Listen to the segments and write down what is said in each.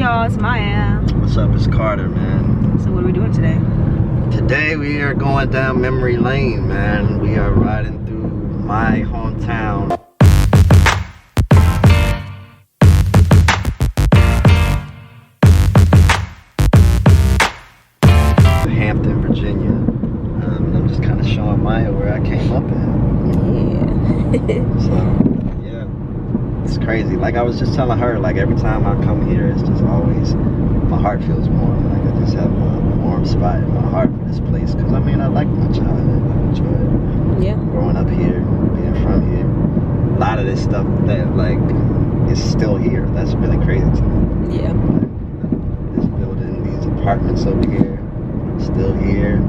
y'all, it's Maya. What's up, it's Carter, man. So what are we doing today? Today we are going down memory lane, man. We are riding through my hometown. Hampton, Virginia. And I'm just kind of showing Maya where I came up at. Yeah. So, yeah. It's crazy. Like I was just telling her, like every time I come here, it's just always, my heart feels warm. Like I just have a warm spot in my heart for this place. Because I mean, I like my childhood. I enjoyed Yeah. growing up here, being from here. A lot of this stuff that like is still here. That's really crazy to me. Yeah. Like, this building, these apartments over here, still here.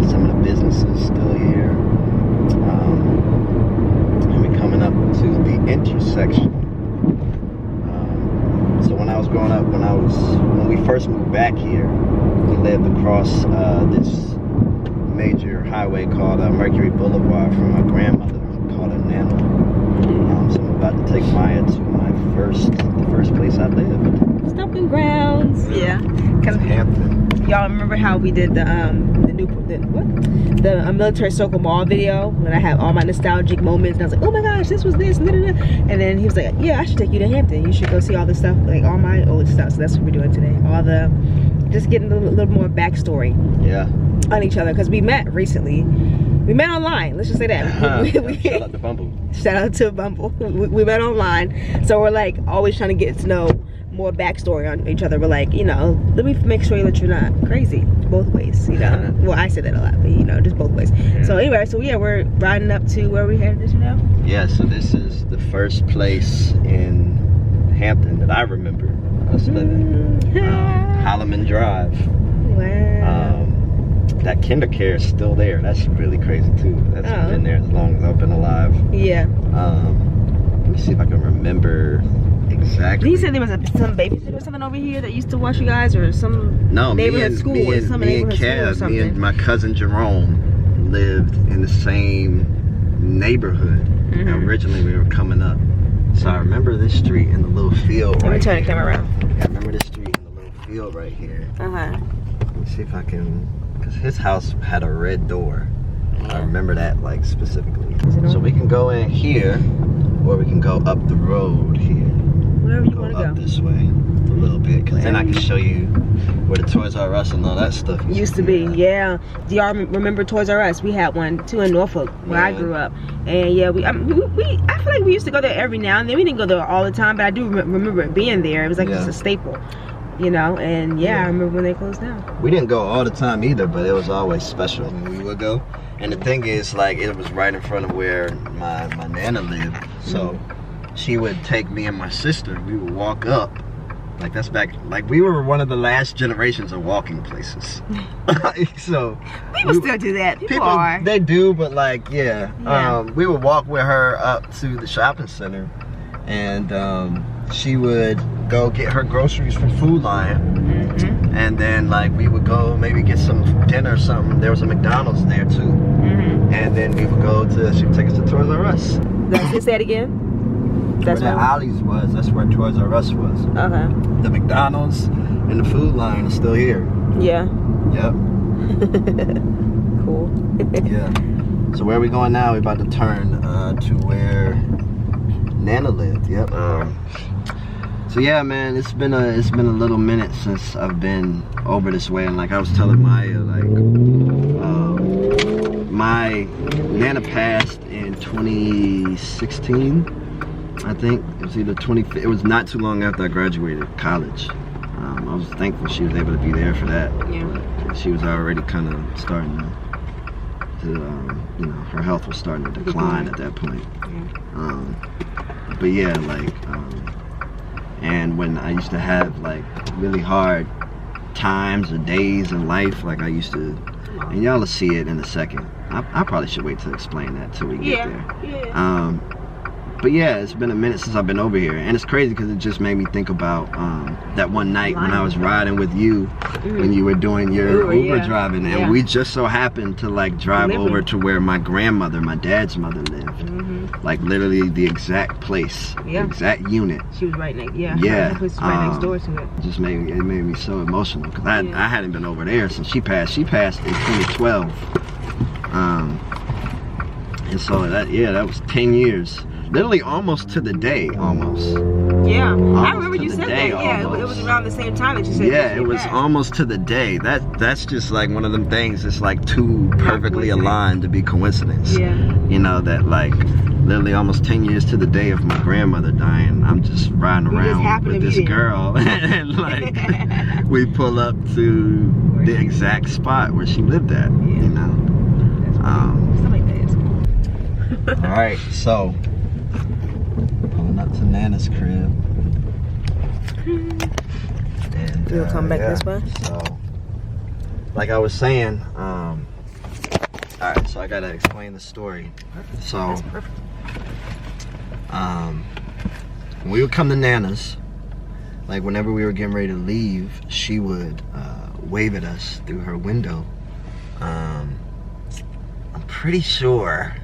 Some of the businesses still here. And we're coming up to the intersection. So when I was growing up, when we first moved back here, we lived across this major highway called Mercury Boulevard from my grandmother, called her Nana. So I'm about to take Maya to the first place I lived. Stomping grounds. Yeah. Cause Hampton. y'all remember how we did the military circle mall video when I had all my nostalgic moments and I was like, oh my gosh, this was this, and then he was like, yeah, I should take you to Hampton. You should go see all this stuff, like all my old stuff. So that's what we're doing today. Just getting a little more backstory. Yeah. On each other, because we met recently. We met online. Let's just say that. Shout out to Bumble. Shout out to Bumble. We met online, so we're like always trying to get to know more backstory on each other. We're like, you know, let me make sure that you're not crazy both ways, you know. Well, I said that a lot, but you know, just both ways. So anyway, so yeah, we're riding up to where we headed, you know. Yeah, so this is the first place in Hampton that I remember us living. Holloman Drive. Wow. That KinderCare is still there. That's really crazy too. That's been there as long as I've been alive. Yeah. Let me see if I can remember exactly. He said there was some babysitter or something over here that used to watch you guys, or some neighborhood school or something. Me and Kev, me and my cousin Jerome lived in the same neighborhood. Originally we were coming up. So I remember this street in the little field. Let me turn the camera around. I remember this street in the little field right here. Let me see if I can, because his house had a red door. I remember that like specifically. So we can go in here, or we can go up the road here. Wherever you want to go. Up this way a little bit, because then I can show you where the Toys R Us and all that stuff used to be. Yeah. Do y'all remember Toys R Us? We had one too in Norfolk where I grew up. And yeah, I feel like we used to go there every now and then. We didn't go there all the time, but I do remember it being there. It was like just a staple, you know. And yeah, I remember when they closed down. We didn't go all the time either, but it was always special when we would go. And the thing is, like, it was right in front of where my Nana lived. So she would take me and my sister. We would walk up. Like, that's back, like, we were one of the last generations of walking places. So people still do that. People are. They do, but like, we would walk with her up to the shopping center, and she would go get her groceries from Food Lion, and then like we would go maybe get some dinner or something. There was a McDonald's there too, and then we would go to, she would take us to Toys R Us. Let's say it again. That's where Ollie's was. That's where Toys R Us was. Okay. The McDonald's and the Food Lion is still here. Yeah. Yep. Cool. Yeah. So where are we going now? We're about to turn to where Nana lived. Yep. So yeah, man, it's been a little minute since I've been over this way, and like I was telling Maya, like my Nana passed in 2016. I think it was either it was not too long after I graduated college. I was thankful she was able to be there for that. Yeah. She was already kind of starting to you know, her health was starting to decline at that point. But yeah, like, and when I used to have like really hard times or days in life, like I used to, and y'all will see it in a second. I probably should wait to explain that till we get there. But yeah, it's been a minute since I've been over here, and it's crazy because it just made me think about that one night when I was riding with you when you were doing your Uber yeah. driving, and Yeah. we just so happened to like drive over to where my grandmother, my dad's mother lived. Like literally the exact place, the exact unit. She was right next. Yeah. Yeah. Her place was right next door to it. Just made me so emotional because I hadn't been over there since she passed. She passed in 2012. And so that was 10 years. Literally almost to the day, almost. Yeah, Almost I remember to you the said day, that. Yeah, it was around the same time that you said. Yeah, it was almost to the day. That's just like one of them things. It's like too perfectly aligned to be coincidence. Yeah. You know that like literally almost 10 years to the day of my grandmother dying. I'm just riding around with this girl, and like we pull up to the exact spot where she lived at. You know. Stuff like that is cool. All right, so. Pulling up to Nana's crib. And You'll come back this way? So, like I was saying, alright, so I gotta explain the story. So, when we would come to Nana's, like whenever we were getting ready to leave, she would wave at us through her window. I'm pretty sure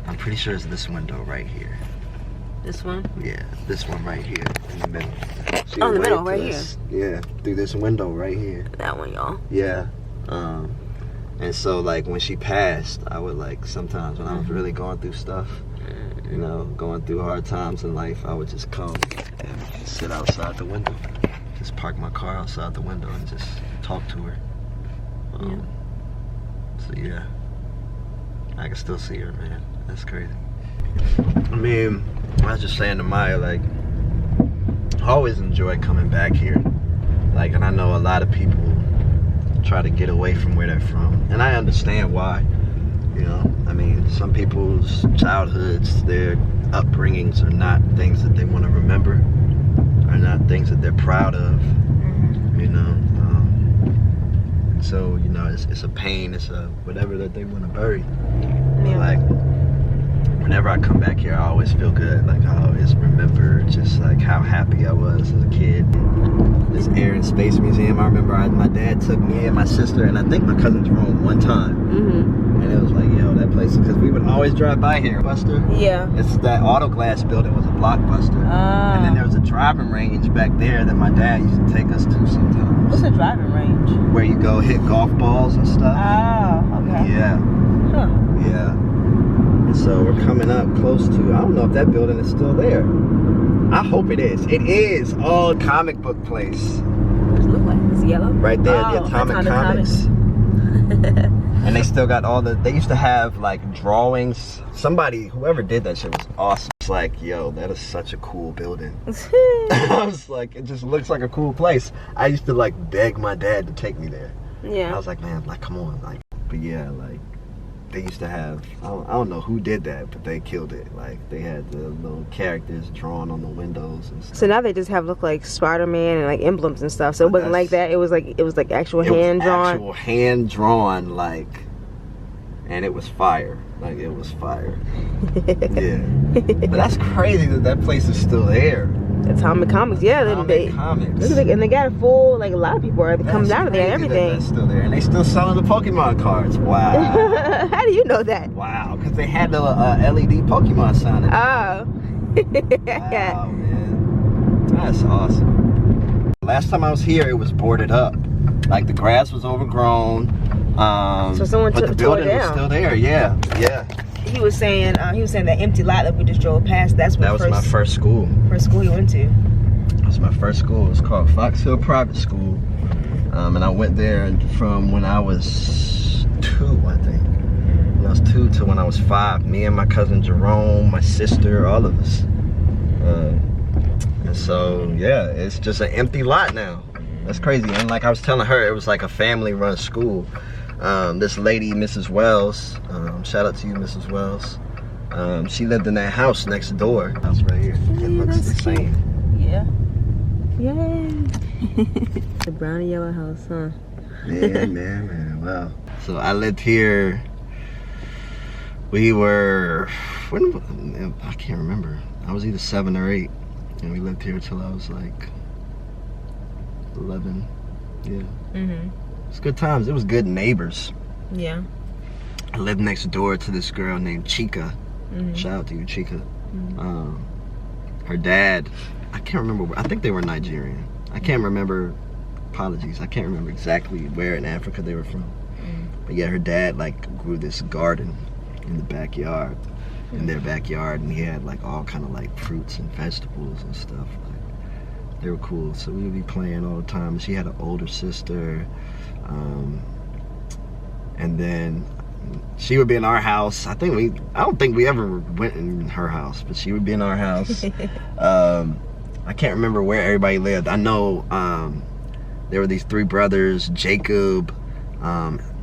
it's this window right here. This one? Yeah, this one right here in the middle. She In the middle, waved right to us, yeah, through this window right here. That one, y'all. Yeah. And so like when she passed, I would like sometimes when I was really going through stuff, you know, going through hard times in life, I would just come and sit outside the window. Just park my car outside the window and just talk to her. So yeah. I can still see her, man. That's crazy. I mean, I was just saying to Maya, like, I always enjoy coming back here. Like, and I know a lot of people try to get away from where they're from. And I understand why. You know, I mean, some people's childhoods, their upbringings are not things that they want to remember, are not things that they're proud of, you know. So, you know, it's a pain, it's a whatever that they want to bury. But like, whenever I come back here, I always feel good. Like, I always remember just like how happy I was as a kid. This Air and Space Museum, I remember my dad took me and my sister and I think my cousin Jerome one time. And it was like, yo, that place, because we would always drive by here. Buster? Yeah. It's that Auto Glass building was a Blockbuster. And then there was a driving range back there that my dad used to take us to sometimes. What's a driving range? Where you go hit golf balls and stuff. Oh, okay. Yeah. Huh. Yeah. And so we're coming up close to, I don't know if that building is still there. I hope it is. It is. Oh, comic book place. What does it look like? It's yellow? Right there, the Atomic Comics. And they still got all they used to have like drawings. Whoever did that shit was awesome. It's like, yo, that is such a cool building. I was like, it just looks like a cool place. I used to like beg my dad to take me there. Yeah. I was like, man, like, come on. Like, but yeah, like, they used to have, I don't know who did that, but they killed it. Like, they had the little characters drawn on the windows and stuff. So now they just have look like Spider-Man and like emblems and stuff. So it wasn't like that. It was like actual hand drawn. Actual hand drawn, like, and it was fire. Like, it was fire. Yeah. But that's crazy that place is still there. Atomic Comics, yeah. Atomic Comics. And they got a full, like a lot of people are coming down to there and everything. That's still there. And they still selling the Pokemon cards. Wow. How do you know that? Wow, because they had the LED Pokemon sign. Oh. Wow, man. That's awesome. Last time I was here, it was boarded up. Like, the grass was overgrown. So someone but the building was still there. Yeah, yeah. He was saying that empty lot that we just drove past. That was my first school. First school he went to. That was my first school. It was called Fox Hill Private School, and I went there from when I was 2, I think. When I was 2 to when I was 5. Me and my cousin Jerome, my sister, all of us. And so yeah, it's just an empty lot now. That's crazy. And like I was telling her, it was like a family-run school. This lady, Mrs. Wells, shout out to you, Mrs. Wells. She lived in that house next door. House right here. It looks the same. Yeah. Yay. The brown and yellow house, huh? Man. Wow. So I lived here. We were, I can't remember. I was either 7 or 8. And we lived here until I was like 11, Yeah. Mm-hmm. It's good times. It was good neighbors. Yeah. I lived next door to this girl named Chica. Mm-hmm. Shout out to you, Chica. Her dad, I can't remember. I think they were Nigerian. I can't remember. Apologies. I can't remember exactly where in Africa they were from. But yeah, her dad like grew this garden in the backyard, in their backyard, and he had like all kind of like fruits and vegetables and stuff. Like, they were cool. So we would be playing all the time. She had an older sister, and then she would be in our house. I don't think we ever went in her house, but she would be in our house. I can't remember where everybody lived. I know there were these three brothers, Jacob.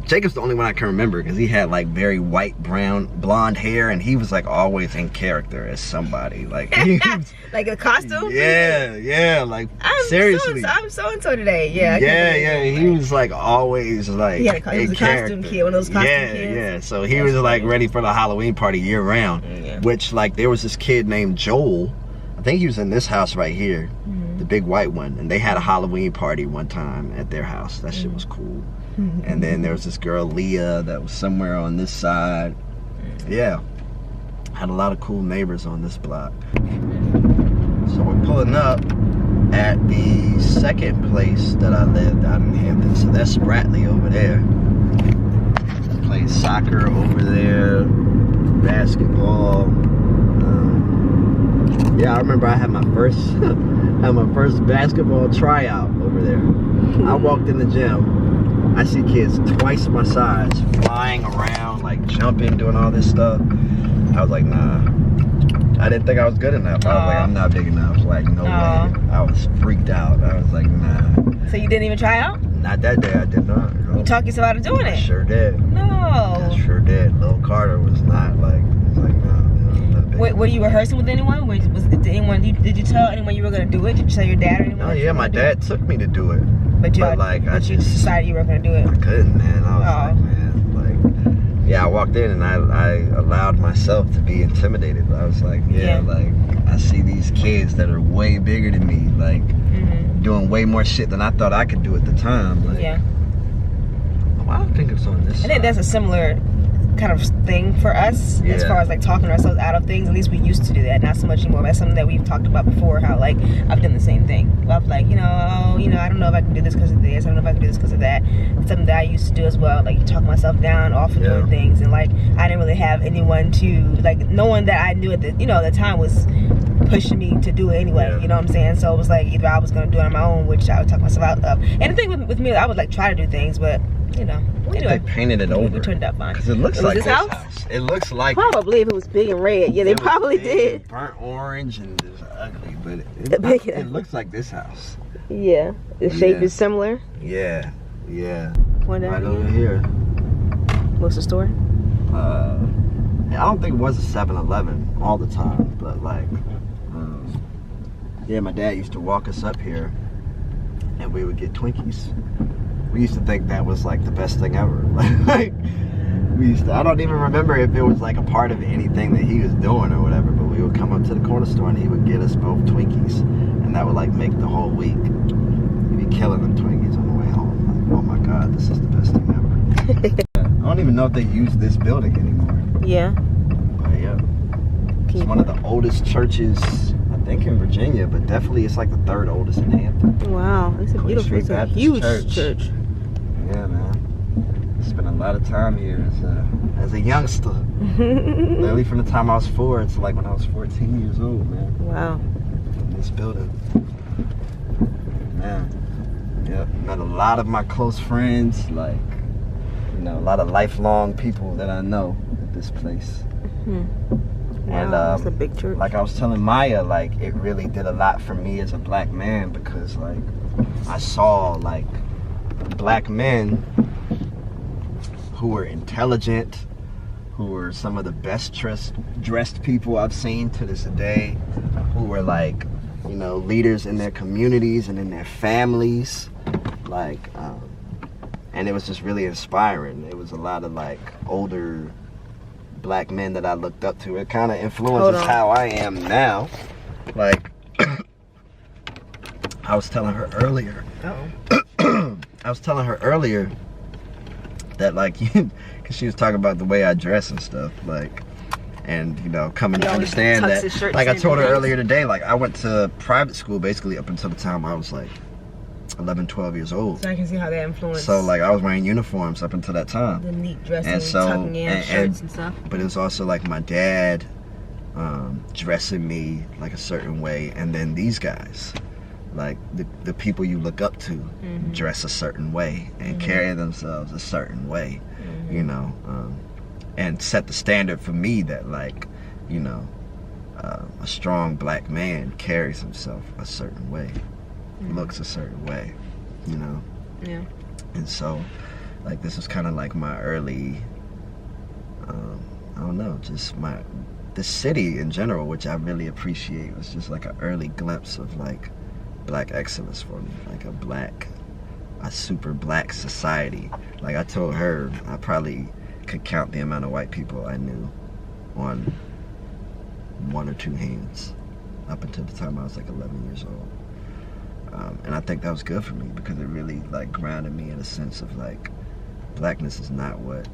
Jacob's the only one I can remember because he had like very white, brown, blonde hair, and he was like always in character as somebody. Like he was, like a costume. Yeah. Like seriously. I'm so into today. Yeah. He was like always like he was a costume kid, one of those costume kids. Yeah. So he was like ready for the Halloween party year round. Yeah. Which like there was this kid named Joel. I think he was in this house right here, the big white one, and they had a Halloween party one time at their house. That shit was cool. And then there was this girl Leah that was somewhere on this side. Yeah, had a lot of cool neighbors on this block. So we're pulling up at the second place that I lived out in Hampton. So that's Spratley over there. Played soccer over there, basketball. Yeah, I remember I had my first basketball tryout over there. I walked in the gym. I see kids twice my size flying around, like jumping, doing all this stuff. I was like, nah. I didn't think I was good enough. I was like, I'm not big enough. Like, no way. I was freaked out. I was like, nah. So you didn't even try out? Not that day. I did not. You talked yourself out of doing it? I sure did. No. I sure did. Lil Carter was not like, nah. Were you rehearsing with anyone? Did you tell anyone you were gonna do it? Did you tell your dad or anyone? Oh yeah, my dad took me to do it. But you decided you were gonna do it. I couldn't, man. I was like, man, like, yeah. I walked in and I allowed myself to be intimidated. I was like, like I see these kids that are way bigger than me, like doing way more shit than I thought I could do at the time. Like, well, I don't think it's on this. I think that's a similar kind of thing for us as far as like talking ourselves out of things. At least we used to do that, not so much anymore. That's something that we've talked about before, how like I've done the same thing. I was like, I don't know if I can do this because of this, I don't know if I can do this because of that. It's something that I used to do as well, like talk myself down off of doing things, and like I didn't really have anyone to, like, no one that I knew at the the time was pushing me to do it anyway. You know what I'm saying? So it was like either I was gonna do it on my own, which I would talk myself out of. And the thing with me, I would like try to do things, but anyway, they painted it over. It turned out fine. Because it looks like this house. It looks like probably if it was big and red. Yeah, they probably did. Burnt orange and just ugly, but it looks like this house. Yeah, the shape is similar. Yeah. Right over here. What's the story? I don't think it was a 7-Eleven all the time, but like, my dad used to walk us up here, and we would get Twinkies. We used to think that was like the best thing ever. Like I don't even remember if it was like a part of anything that he was doing or whatever, but we would come up to the corner store and he would get us both Twinkies, and that would like make the whole week. He'd be killing them Twinkies on the way home. Like, oh my God, this is the best thing ever. I don't even know if they use this building anymore. Yeah. But yeah. It's one of the oldest churches, I think, in Virginia, but definitely it's like the third oldest in Hampton. Wow, it's a beautiful, it's a huge church. Yeah, man. Spent a lot of time here as a youngster. Literally from the time I was 4 to like when I was 14 years old, man. Wow. In this building. Man. Yep. Met a lot of my close friends, like, a lot of lifelong people that I know at this place. And it's a big church. Like I was telling Maya, like it really did a lot for me as a black man, because like I saw like black men who were intelligent, who were some of the best dressed people I've seen to this day, who were like, leaders in their communities and in their families, like, and it was just really inspiring. It was a lot of like older black men that I looked up to. It kind of influences how I am now. Like, I was telling her earlier, I was telling her earlier that like, because she was talking about the way I dress and stuff, like, and you know, coming to understand that, like I told her earlier today, like I went to private school basically up until the time I was like 11, 12 years old. So I can see how that influenced. So like I was wearing uniforms up until that time. The neat dressing, and so, tucking in shirts and stuff. But it was also like my dad dressing me like a certain way, and then these guys, like the people you look up to, dress a certain way and carry themselves a certain way, you know, and set the standard for me that like, you know, a strong black man carries himself a certain way, looks a certain way, you know. Yeah. And so like this was kind of like my early I don't know, just the city in general, which I really appreciate, was just like an early glimpse of like black excellence for me, like a super black society. Like I told her, I probably could count the amount of white people I knew on one or two hands up until the time I was like 11 years old. And I think that was good for me because it really like grounded me in a sense of like blackness is not what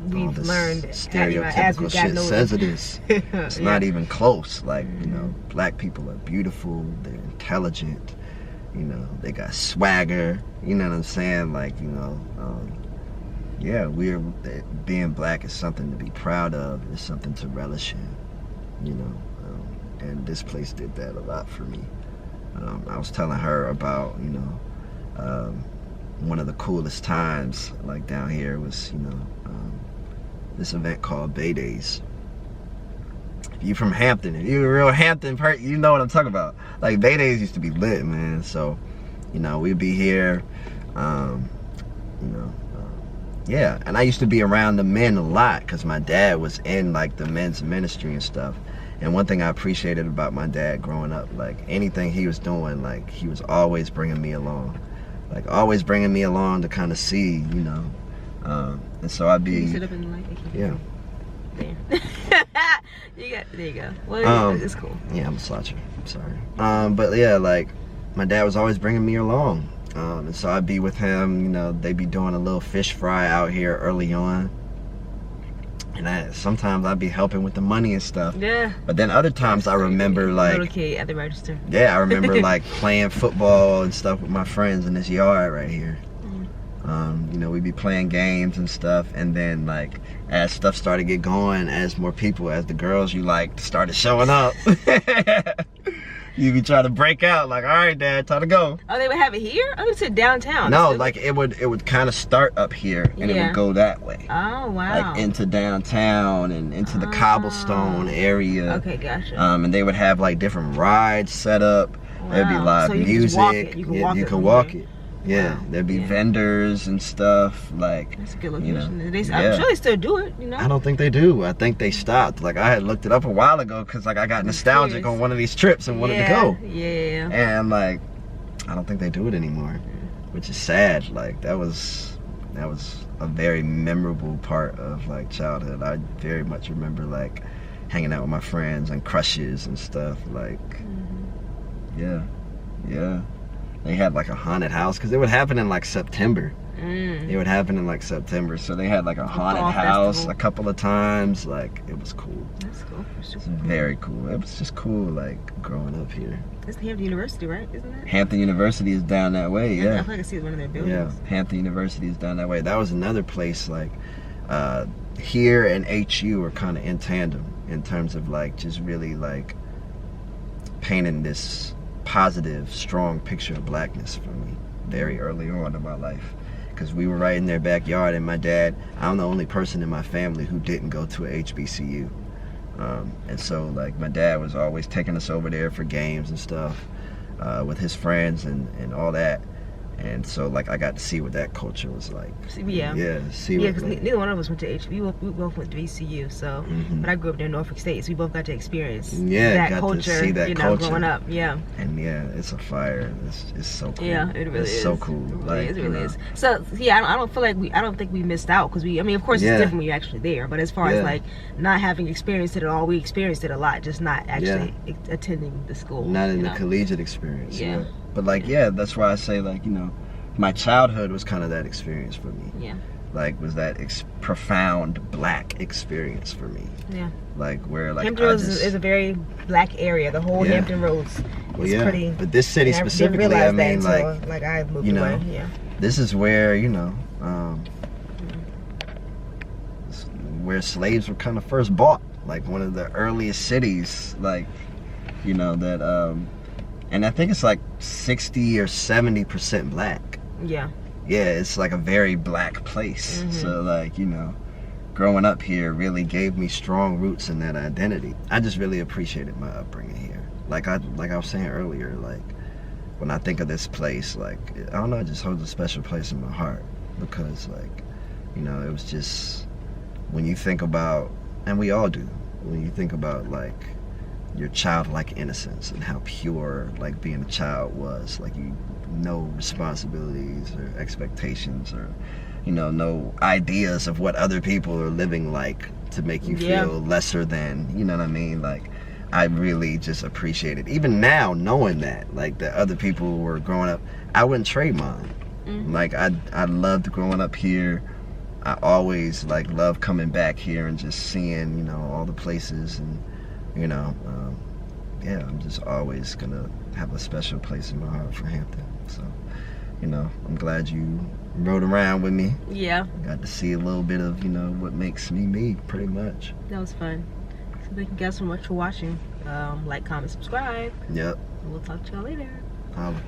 we've learned stereotypical shit says it is. It's not even close. Like, you know, black people are beautiful, they're intelligent, you know, they got swagger, you know what I'm saying? Like, you know, yeah, being black is something to be proud of, it's something to relish in, you know, and this place did that a lot for me. I was telling her about, you know, one of the coolest times like down here was, you know, this event called Bay Days. If you from Hampton, if you a real Hampton person, you know what I'm talking about. Like Bay Days used to be lit, man. So, you know, we'd be here, you know, yeah. And I used to be around the men a lot because my dad was in like the men's ministry and stuff. And one thing I appreciated about my dad growing up, like anything he was doing, like he was always bringing me along. Like always bringing me along to kind of see, you know. And so I'd be. Can you sit up in the light? Yeah. There. There you go. Well, it's cool. Yeah, I'm a sloucher. I'm sorry. But yeah, like my dad was always bringing me along. And so I'd be with him. You know, they'd be doing a little fish fry out here early on. And sometimes I'd be helping with the money and stuff. Yeah. But then other times I remember like. Little kid at the register. Yeah, I remember like playing football and stuff with my friends in this yard right here. You know, we'd be playing games and stuff, and then like as stuff started to get going, as more people, as the girls you liked started showing up, you'd be trying to break out like, all right, Dad, time to go. Oh, they would have it here? Oh, it's downtown. No, like it would kind of start up here and it would go that way. Oh, wow. Like into downtown and into the cobblestone area. Okay, gotcha. And they would have like different rides set up. Wow. There'd be live so music. You can walk it. Yeah, wow. There'd be vendors and stuff, like. That's a good location. You know, I'm sure they still do it, you know. I don't think they do. I think they stopped. Like I had looked it up a while ago because like I got nostalgic on one of these trips and wanted to go. Yeah. And like, I don't think they do it anymore, which is sad. Like that was a very memorable part of like childhood. I very much remember like hanging out with my friends and crushes and stuff. Like, yeah. They had like a haunted house because it would happen in like September. It would happen in like September, so they had like a haunted house festival a couple of times. Like it was cool. That's cool. It's very cool. It was just cool, like growing up here. It's Hampton University, right? Isn't it? Hampton University is down that way. Yeah. I feel like I see one of their buildings. Yeah, Hampton University is down that way. That was another place like here and HU are kind of in tandem in terms of like just really like painting this positive, strong picture of blackness for me very early on in my life, because we were right in their backyard, and my dad, I'm the only person in my family who didn't go to a HBCU, and so like my dad was always taking us over there for games and stuff with his friends and all that. And so, like, I got to see what that culture was like. Yeah. Yeah, because neither one of us went to HBCU. We both went to VCU, so. But I grew up near Norfolk State, so we both got to experience that culture, to see that culture. Growing up. Yeah. And yeah, it's a fire. It's so cool. Yeah, it really is. It's so cool. It really is. So, yeah, I don't feel like I don't think we missed out, because I mean, of course, it's different when you're actually there, but as far as, like, not having experienced it at all, we experienced it a lot, just not actually attending the school. Not in the collegiate experience. Yeah. But like, yeah, that's why I say, like, you know, my childhood was kind of that experience for me. Yeah. Like, was that profound black experience for me. Yeah. Like, where, like, Hampton Roads is a very black area. The whole Yeah. Hampton Roads well, is yeah. pretty. But this city and I didn't specifically, realize I mean, that like, until, I moved you know, away. Yeah. this is where, you know, where slaves were kind of first bought. Like, one of the earliest cities, like, you know, that, and I think it's like 60 or 70% black. Yeah. Yeah, it's like a very black place. So, like, you know, growing up here really gave me strong roots in that identity. I just really appreciated my upbringing here. Like I was saying earlier, like, when I think of this place, like, I don't know, it just holds a special place in my heart because, like, you know, it was just, when you think about, and we all do, when you think about, like, your childlike innocence and how pure, like, being a child was, like, you no responsibilities or expectations or, you know, no ideas of what other people are living like to make you feel lesser than, you know what I mean? Like, I really just appreciate it. Even now, knowing that, like, that other people were growing up, I wouldn't trade mine. Like, I loved growing up here. I always, like, loved coming back here and just seeing, you know, all the places and, you know, yeah, I'm just always gonna have a special place in my heart for Hampton. So, you know, I'm glad you rode around with me. Yeah. Got to see a little bit of, you know, what makes me me, pretty much. That was fun. So thank you guys so much for watching. Like, comment, subscribe. Yep. We'll talk to y'all later. Holla.